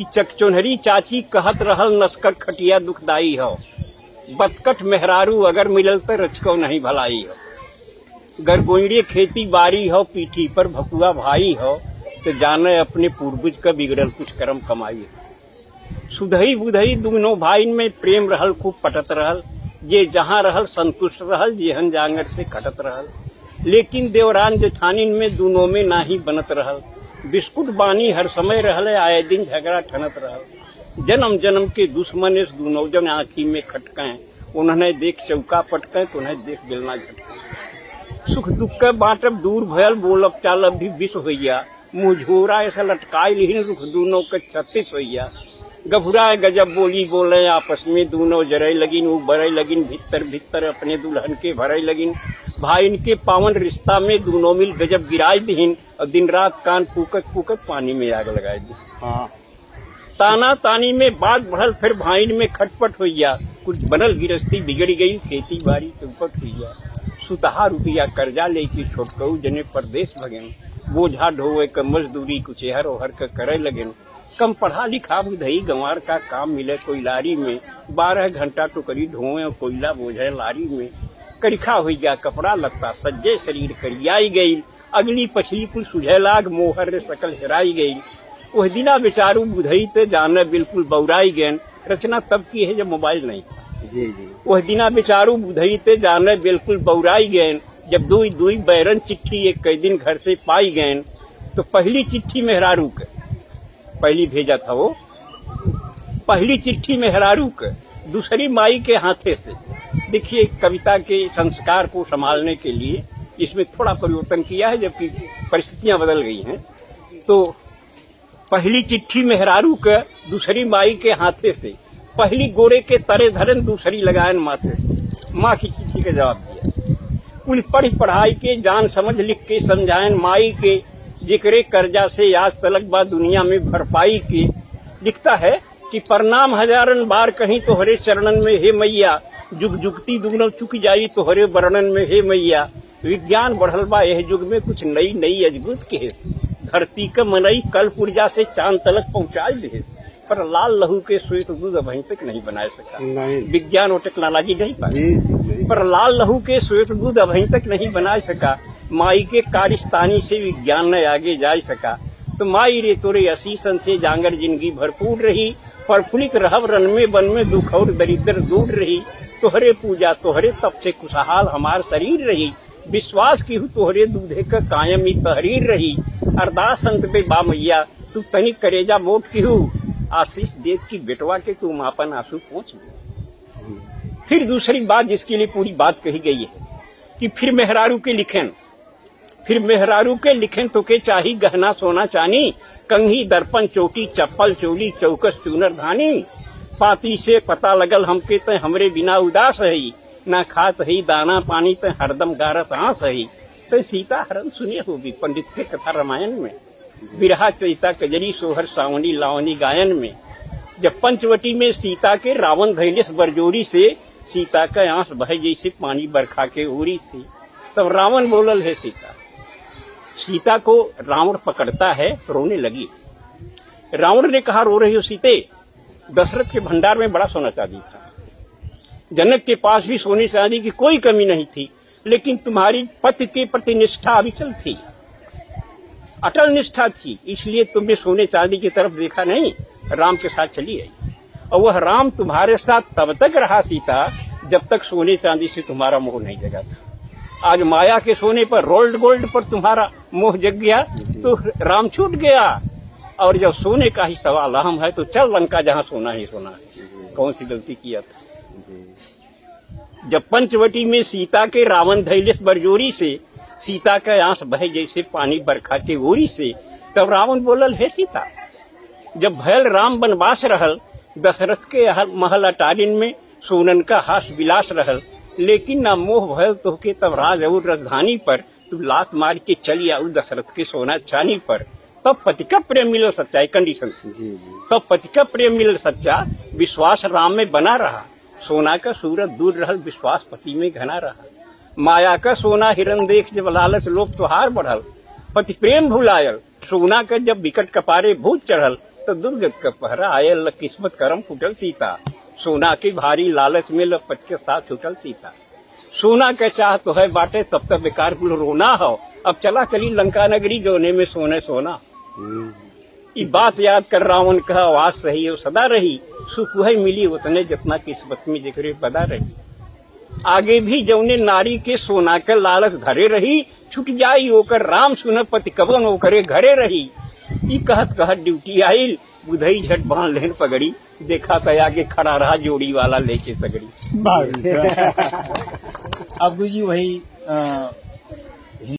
कि चकचोनहरी चाची कहत रहल नस्कर खटिया दुखदाई हो, बतकट मेहरारू अगर मिलल तो रचको नहीं भलाई हो। गरगोइड़े खेती बारी हो, पीठी पर भकुआ भाई हो, तो जाने अपने पूर्वज का बिगड़ल कुछ कर्म कमाई हो। सुधई बुधई दोनों भाईन में प्रेम रहल, खूब पटत रहल, जे जहां रहल संतुष्ट रहल, जेहन जांगर से कटत रहल। लेकिन देवरान जेठानीन में दोनों में नाही बनत रहल, बिस्कुट बानी हर समय रहले, आए दिन झगड़ा ठनत रहल। जन्म जन्म के दुश्मन इस दोनों जन आंखी में खटके, उन्हें देख चौका पटके तो उन्हें देख बेलना झटके। सुख दुख के बांटब दूर भयल, बोलब चालब भी विष होइया, मुंह झोरा ऐसा लटकाई लिहिन रुख दोनों के 36 होइया। गभुराए गजब बोली बोले आपस में, दोनों जरई लगिन उबरई लगिन, भीतर भीतर अपने दुल्हन के भरई लगिन। भाई इनके पावन रिश्ता में दोनों मिल गजब गिराई दीन, और दिन रात कान फूकत फूकत पानी में आग लगाई दी। हाँ। ताना तानी में बात बढ़ल, फिर भाईन में खटपट होइया, कुछ बनल गिरस्ती बिगड़ गई, खेती बाड़ी चौपट होइया। सुतहा रुपया कर्जा लेके छोटकऊ जने परदेश भगेन, बोझा ढोवे क मजदूरी कुछ एहर ओहर के करे लगेन। कम पढ़ा लिखा बुधई गंवार का काम मिले कोयलारी में, 12 घंटा टुकड़ी ढोए और कोयला बोझे लारी में। करिखा हो गया कपड़ा लगता, सज्जे शरीर करियाई गई, अगली पछली कुल सुझे लाग, मोहर सकल हेराई गई। वह दिना बेचारू बुधई ते जाने बिल्कुल बौराई गए, रचना तब की है जब मोबाइल नहीं था। जी जी। वह दिना बेचारू बुधई ते जाने बिल्कुल बौराई गए, जब दुई दुई बैरन चिट्ठी एक कई दिन घर से पाई गए। तो पहली चिट्ठी मेहरारू के पहली भेजा था, वो पहली चिट्ठी मेहरारू के, दूसरी माई के हाथे से। देखिए कविता के संस्कार को संभालने के लिए इसमें थोड़ा परिवर्तन किया है, जबकि परिस्थितियां बदल गई हैं। तो पहली चिट्ठी मेहरारू के, दूसरी माई के हाथे से, पहली गोरे के तरे धरन, दूसरी लगायन माथे से। माँ की चिट्ठी का जवाब दिया, कुल पढ़ पढ़ाई के जान समझ लिख के समझायन माई के, जिक्रे कर्जा से आज तलक बा दुनिया में भरपाई के। लिखता है कि प्रणाम हजारन बार कहीं तोहरे चरणन में हे मैया, जुग जुगती दुगनो चुक जाई तोहरे वर्णन में हे मैया। विज्ञान बढ़ल बा यह युग में कुछ नई नई अजगुत के, धरती का मनई कल पुर्जा से चांद तलक पहुंचाई दे, पर लाल लहू के श्वेत दूध अभी तक नहीं बना सका। विज्ञान और टेक्नोलॉजी नहीं पाई, पर लाल लहू के श्वेत दूध अभी तक नहीं बना सका। माई के कारिस्तानी से विज्ञान न आगे जा सका। तो माई रे तोरे असीसन से जांगर जिंदगी भरपूर रही, प्रफुल्लित रहब रन में बन में दुख और दरिद्र दूर रही। तोहरे पूजा तोहरे तप से खुशहाल हमार शरीर रही, विश्वास की हूँ तोहरे दूधे का कायम ही तहरीर रही। अरदास अंत पे बा मैया तू तनिक करेजा मोट की हूँ, आशीष देख की बेटवा के तू मापन आंसू पहुँच। फिर दूसरी बात जिसके लिए पूरी बात कही गई है कि फिर मेहरारू के लिखें, फिर मेहरारू के लिखें तो के चाही गहना सोना चानी, कंघी दर्पण चोटी चप्पल चोली चौकस चूनर धानी। पाती से पता लगल हमके ते हमरे बिना उदास रही, ना खात ही दाना पानी ते हरदम गारत आंस रही। तो सीता हरण सुने होगी पंडित से कथा रामायण में, बिरहा चैता कजरी सोहर सावनी लावनी गायन में। जब पंचवटी में सीता के रावण धैलेस बरजोरी से, सीता का आंस बहे जैसे पानी बरखा के ओरी से। तब रावण बोलल है सीता, सीता को रावण पकड़ता है, रोने लगी। रावण ने कहा रो रही हो सीते, दशरथ के भंडार में बड़ा सोना चांदी था, जनक के पास भी सोने चांदी की कोई कमी नहीं थी, लेकिन तुम्हारी पति के प्रति निष्ठा अविचल थी, अटल निष्ठा थी, इसलिए तुमने सोने चांदी की तरफ देखा नहीं, राम के साथ चली आई। और वह राम तुम्हारे साथ तब तक रहा सीता जब तक सोने चांदी से तुम्हारा मोह नहीं जगा था। आज माया के सोने पर, रोल्ड गोल्ड पर तुम्हारा मोह जग गया तो राम छूट गया। और जब सोने का ही सवाल अहम है तो चल लंका जहाँ सोना ही सोना है। कौन सी गलती किया था? जब पंचवटी में सीता के रावण धैलेस बरजोरी से, सीता का आंस बहे जैसे पानी बरखा के ओरी से। तब रावण बोलल है सीता, जब भयल राम वनवास रहल, दशरथ के महल अटारिन में सोनन का हास विलास रहल, लेकिन न मोह भयल तोहके तब राज और राजधानी पर, तू लात मार के चली आऊ दशरथ के सोना चानी पर। तब पति का प्रेम मिलल सच्चा, कंडीशन थी। तब पति का प्रेम मिलल सच्चा, विश्वास राम में बना रहा, सोना का सूरत दूर रहल, विश्वास पति में घना रहा। माया का सोना हिरन देख जब लालच लोभ त्योहार बढ़ल, पति प्रेम भुलायल, सोना का जब विकट कपारे भूत चढ़ल, तो दुर्गत का पहरा, आयल किस्मत करम फुटल सीता। सोना के भारी लालच में लपट के साथ छुटल सीता। सोना के चाह तो है बाटे तब तक बेकार कुल रोना हो। अब चला चली लंका नगरी जोने में सोने सोना। ये बात याद कर रावण का आवाज सही है सदा रही। सुख वही मिली उतने जितना किस्मत में जिक्र बदा रही। आगे भी जौने नारी के सोना के लालच धरे रही, छुट जाई ओकर राम सुन पति कवन ओकरे घरे रही। ई कहत कहत ड्यूटी आइल, बुधई झट बांध लेन पगड़ी। देखा तो आगे खड़ा रहा जोड़ी वाला लेके सगड़ी। अब जी वही